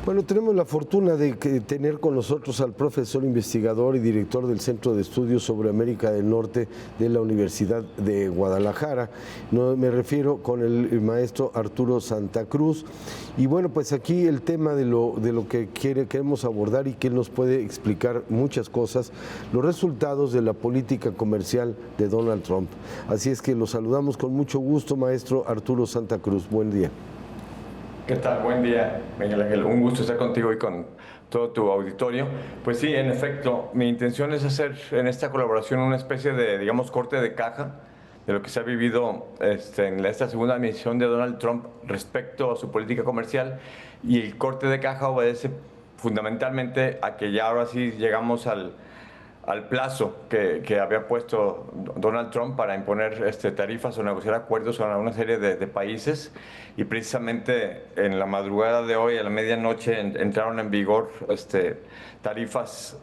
Bueno, tenemos la fortuna de tener con nosotros al profesor investigador y director del Centro de Estudios sobre América del Norte de la Universidad de Guadalajara. No, me refiero con el maestro Arturo Santa Cruz. Y bueno, pues aquí el tema de lo que queremos abordar y que él nos puede explicar muchas cosas, los resultados de la política comercial de Donald Trump. Así es que lo saludamos con mucho gusto, maestro Arturo Santa Cruz. Buen día. ¿Qué tal? Buen día, Miguel Ángel. Un gusto estar contigo y con todo tu auditorio. Pues sí, en efecto, mi intención es hacer en esta colaboración una especie de, digamos, corte de caja de lo que se ha vivido en esta segunda administración de Donald Trump respecto a su política comercial. Y el corte de caja obedece fundamentalmente a que ya ahora sí llegamos al plazo que había puesto Donald Trump para imponer tarifas o negociar acuerdos con una serie de países, y precisamente en la madrugada de hoy, a la medianoche, entraron en vigor tarifas,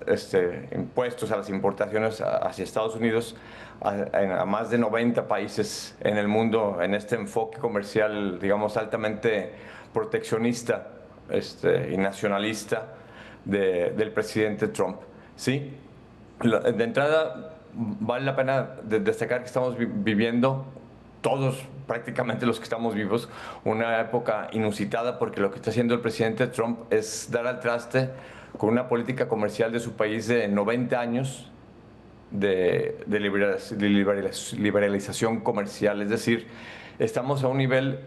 impuestos a las importaciones hacia Estados Unidos a más de 90 países en el mundo, en este enfoque comercial, digamos, altamente proteccionista y nacionalista del presidente Trump. ¿Sí? De entrada, vale la pena destacar que estamos viviendo, todos prácticamente los que estamos vivos, una época inusitada, porque lo que está haciendo el presidente Trump es dar al traste con una política comercial de su país de 90 años de liberalización comercial. Es decir, estamos a un nivel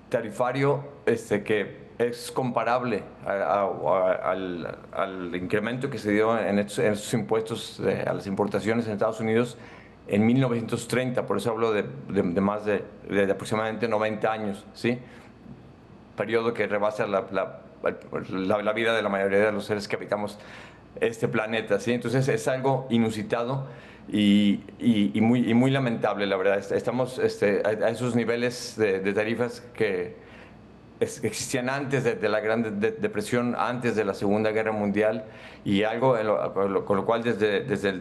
tarifario que es comparable al incremento que se dio en estos impuestos a las importaciones en Estados Unidos en 1930. Por eso hablo de más de aproximadamente 90 años, ¿sí? Periodo que rebasa la vida de la mayoría de los seres que habitamos este planeta, ¿sí? Entonces es algo inusitado y muy lamentable, la verdad. Estamos a esos niveles de tarifas que existían antes de la Gran Depresión, antes de la Segunda Guerra Mundial, y algo con lo cual desde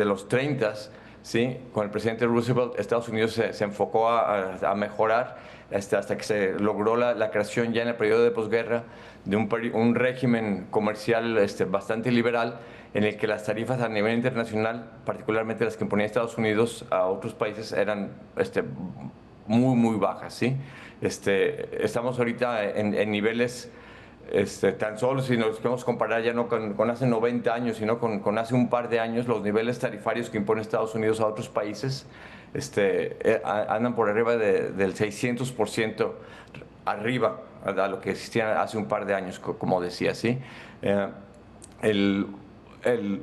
los 30, ¿sí? Con el presidente Roosevelt, Estados Unidos se enfocó a mejorar hasta que se logró la creación ya en el periodo de posguerra de un régimen comercial bastante liberal, en el que las tarifas a nivel internacional, particularmente las que imponía Estados Unidos a otros países, eran muy bajas, ¿sí? Estamos ahorita en niveles tan solo, si nos queremos comparar ya no con hace 90 años, sino con hace un par de años, los niveles tarifarios que impone Estados Unidos a otros países andan por arriba del 600% arriba a lo que existía hace un par de años, como decía, ¿sí? El, el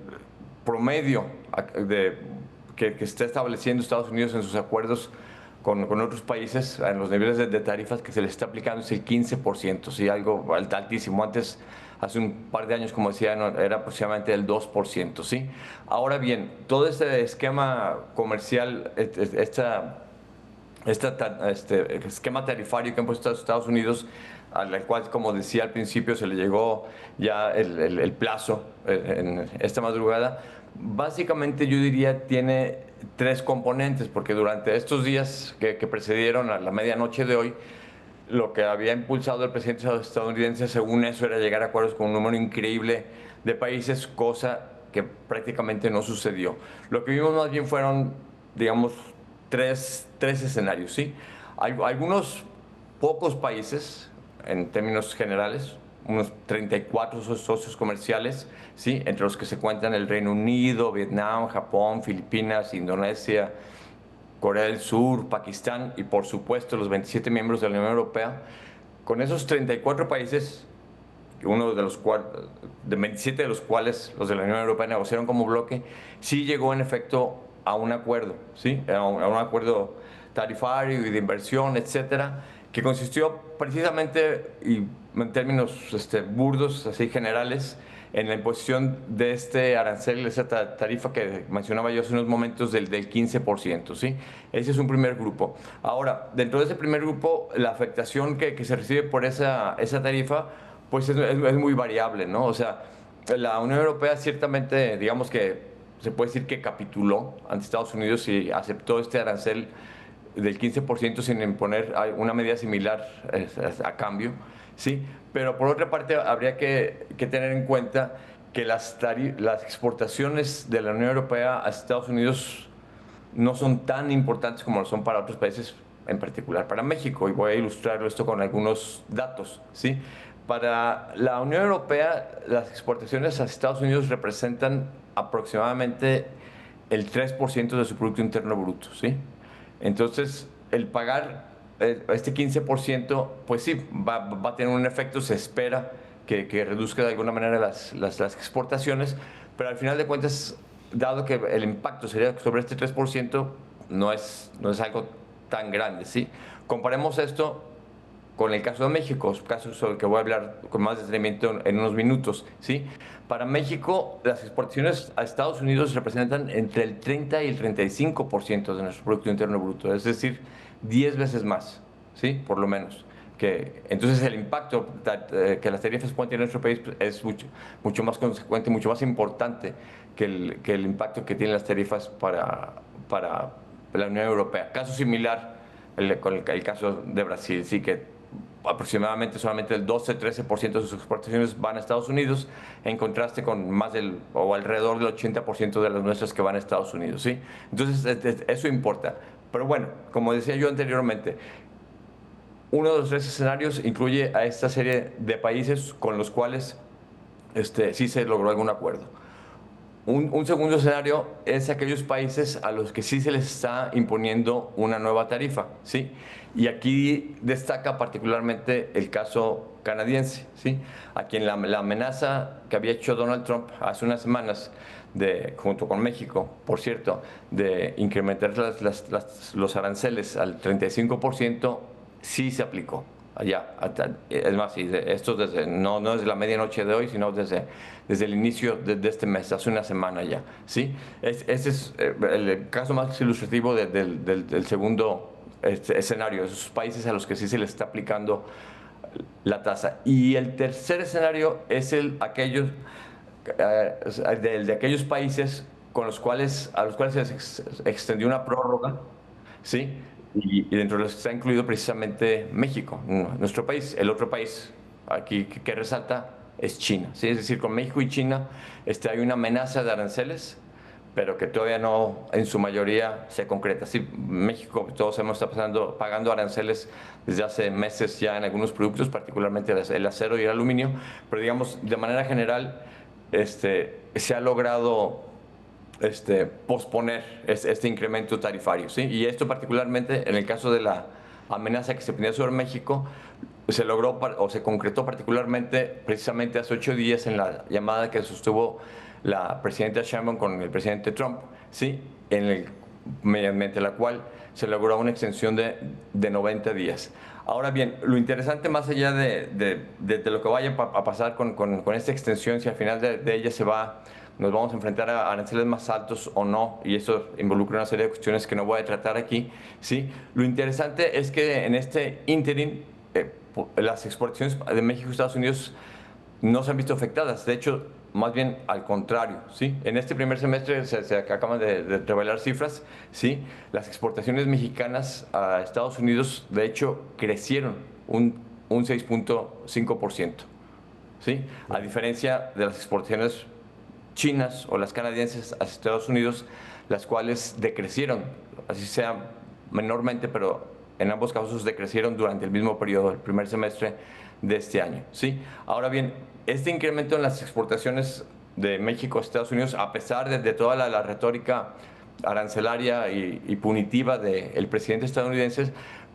promedio que está estableciendo Estados Unidos en sus acuerdos con otros países, en los niveles de tarifas que se les está aplicando, es el 15%, ¿sí? Algo altísimo. Antes, hace un par de años, como decía, era aproximadamente el 2%, ¿sí? Ahora bien, todo este esquema comercial, esquema tarifario que han puesto Estados Unidos, al cual, como decía al principio, se le llegó ya el plazo en esta madrugada, básicamente yo diría tiene tres componentes, porque durante estos días que precedieron a la medianoche de hoy, lo que había impulsado el presidente estadounidense, según eso, era llegar a acuerdos con un número increíble de países, cosa que prácticamente no sucedió. Lo que vimos más bien fueron, digamos, tres escenarios, ¿sí? Hay algunos pocos países, en términos generales, unos 34 socios comerciales, ¿sí? Entre los que se cuentan el Reino Unido, Vietnam, Japón, Filipinas, Indonesia, Corea del Sur, Pakistán y, por supuesto, los 27 miembros de la Unión Europea. Con esos 34 países, uno de los cuales, de 27 de los cuales los de la Unión Europea negociaron como bloque, sí llegó en efecto a un acuerdo, ¿sí? A un acuerdo tarifario y de inversión, etcétera, que consistió precisamente, y en términos burdos, así generales, en la imposición de este arancel, esa tarifa que mencionaba yo hace unos momentos del 15%, ¿sí? Ese es un primer grupo. Ahora, dentro de ese primer grupo, la afectación que se recibe por esa tarifa, pues es muy variable, ¿no? O sea, la Unión Europea ciertamente, digamos que se puede decir que capituló ante Estados Unidos y aceptó este arancel del 15% sin imponer una medida similar a cambio. ¿sí? Pero por otra parte, habría que tener en cuenta que las exportaciones de la Unión Europea a Estados Unidos no son tan importantes como lo son para otros países, en particular para México. Y voy a ilustrar esto con algunos datos, ¿sí? Para la Unión Europea, las exportaciones a Estados Unidos representan aproximadamente el 3% de su Producto Interno Bruto, ¿sí? Entonces, el pagar este 15%, pues sí, va a tener un efecto, se espera que reduzca de alguna manera las exportaciones, pero al final de cuentas, dado que el impacto sería sobre este 3%, no es algo tan grande, ¿sí? Comparemos esto con el caso de México, caso sobre el que voy a hablar con más detenimiento en unos minutos, ¿sí? Para México, las exportaciones a Estados Unidos representan entre el 30 y el 35% de nuestro Producto Interno Bruto, es decir, 10 veces más, ¿sí? Por lo menos. Entonces el impacto que las tarifas pueden tener en nuestro país es mucho más consecuente, mucho más importante que el impacto que tienen las tarifas para la Unión Europea. Caso similar con el caso de Brasil, sí, que aproximadamente solamente el 12-13% de sus exportaciones van a Estados Unidos, en contraste con o alrededor del 80% de las nuestras que van a Estados Unidos, ¿sí? Entonces, eso importa. Pero bueno, como decía yo anteriormente, uno de los tres escenarios incluye a esta serie de países con los cuales sí se logró algún acuerdo. Un segundo escenario es aquellos países a los que sí se les está imponiendo una nueva tarifa, ¿sí? Y aquí destaca particularmente el caso canadiense, ¿sí? A quien la amenaza que había hecho Donald Trump hace unas semanas, junto con México, por cierto, de incrementar los aranceles al 35%, sí se aplicó allá. Es más, esto no desde la medianoche de hoy, sino desde el inicio de este mes, hace una semana ya, ¿sí? Ese es el caso más ilustrativo del segundo escenario, esos países a los que sí se les está aplicando la tasa. Y el tercer escenario es de aquellos países a los cuales se les extendió una prórroga, ¿sí? Y dentro de los que está incluido precisamente México, nuestro país. El otro país aquí que resalta es China, ¿sí? Es decir, con México y China hay una amenaza de aranceles, pero que todavía no en su mayoría se concreta. Sí, México, todos hemos estado pagando aranceles desde hace meses ya en algunos productos, particularmente el acero y el aluminio, pero digamos, de manera general, se ha logrado posponer este incremento tarifario, ¿sí? Y esto particularmente en el caso de la amenaza que se ponía sobre México, se logró o se concretó particularmente precisamente hace 8 días en la llamada que sostuvo la presidenta Sheinbaum con el presidente Trump, ¿sí? Mediante la cual se logró una extensión de 90 días. Ahora bien, lo interesante más allá de lo que vaya a pasar con esta extensión, si al final de ella nos vamos a enfrentar a aranceles más altos o no, y eso involucra una serie de cuestiones que no voy a tratar aquí, ¿sí? Lo interesante es que en este ínterin las exportaciones de México a Estados Unidos no se han visto afectadas. De hecho, más bien al contrario, ¿sí? En este primer semestre se acaban de revelar cifras, ¿sí? Las exportaciones mexicanas a Estados Unidos, de hecho, crecieron un 6.5%, ¿sí? A diferencia de las exportaciones chinas o las canadienses a Estados Unidos, las cuales decrecieron, así sea menormente, pero en ambos casos decrecieron durante el mismo periodo, el primer semestre de este año, ¿sí? Ahora bien, este incremento en las exportaciones de México a Estados Unidos, a pesar de toda la retórica arancelaria y punitiva del presidente estadounidense,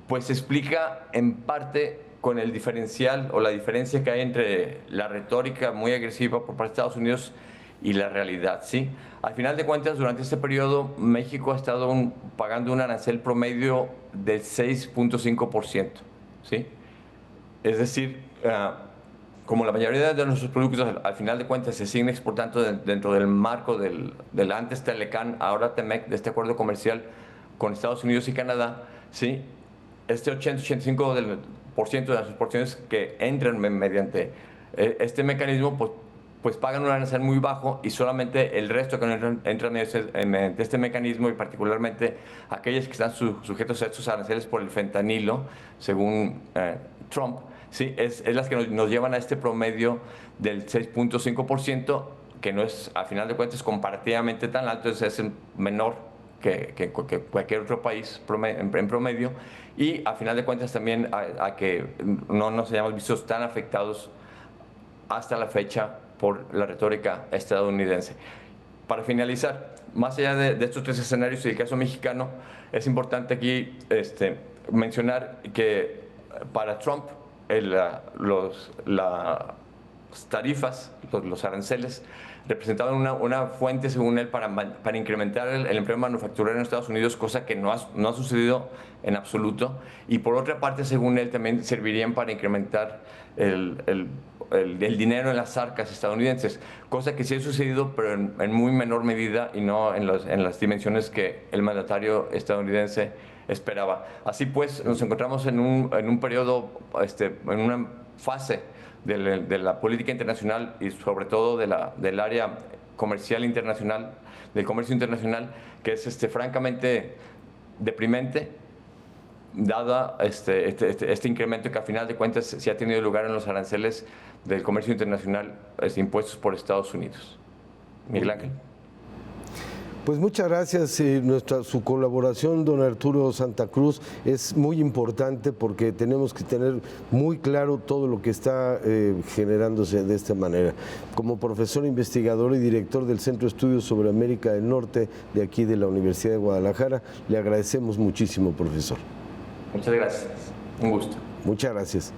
pues se explica en parte con el diferencial o la diferencia que hay entre la retórica muy agresiva por parte de Estados Unidos y la realidad, ¿sí? Al final de cuentas, durante este periodo, México ha estado pagando un arancel promedio del 6.5%, ¿sí? Es decir, como la mayoría de nuestros productos al final de cuentas se siguen exportando dentro del marco del antes Telecán, ahora Temec, de este acuerdo comercial con Estados Unidos y Canadá, ¿sí? Este 80-85% de las exportaciones que entran mediante este mecanismo, pues pagan un arancel muy bajo, y solamente el resto que no entran en este mecanismo, y particularmente aquellas que están sujetos a estos aranceles por el fentanilo, según Trump, ¿sí? Es las que nos llevan a este promedio del 6.5%, que no es, a final de cuentas, comparativamente tan alto, es el menor que cualquier otro país en promedio, y a final de cuentas también a que no nos hayamos visto tan afectados hasta la fecha por la retórica estadounidense. Para finalizar, más allá de estos tres escenarios y el caso mexicano, es importante aquí mencionar que para Trump las tarifas, los aranceles, representaban una fuente, según él, para incrementar el empleo manufacturero en Estados Unidos, cosa que no ha sucedido en absoluto. Y por otra parte, según él, también servirían para incrementar el dinero en las arcas estadounidenses, cosa que sí ha sucedido, pero en muy menor medida y no en las dimensiones que el mandatario estadounidense esperaba. Así pues, nos encontramos en un periodo, en una fase de la política internacional y sobre todo del área comercial internacional, del comercio internacional, que es francamente deprimente, dada este incremento que a final de cuentas sí ha tenido lugar en los aranceles del comercio internacional impuestos por Estados Unidos. Miguel Ángel. Pues muchas gracias. Su colaboración, don Arturo Santa Cruz, es muy importante porque tenemos que tener muy claro todo lo que está generándose de esta manera. Como profesor investigador y director del Centro de Estudios sobre América del Norte de aquí de la Universidad de Guadalajara, le agradecemos muchísimo, profesor. Muchas gracias. Un gusto. Muchas gracias.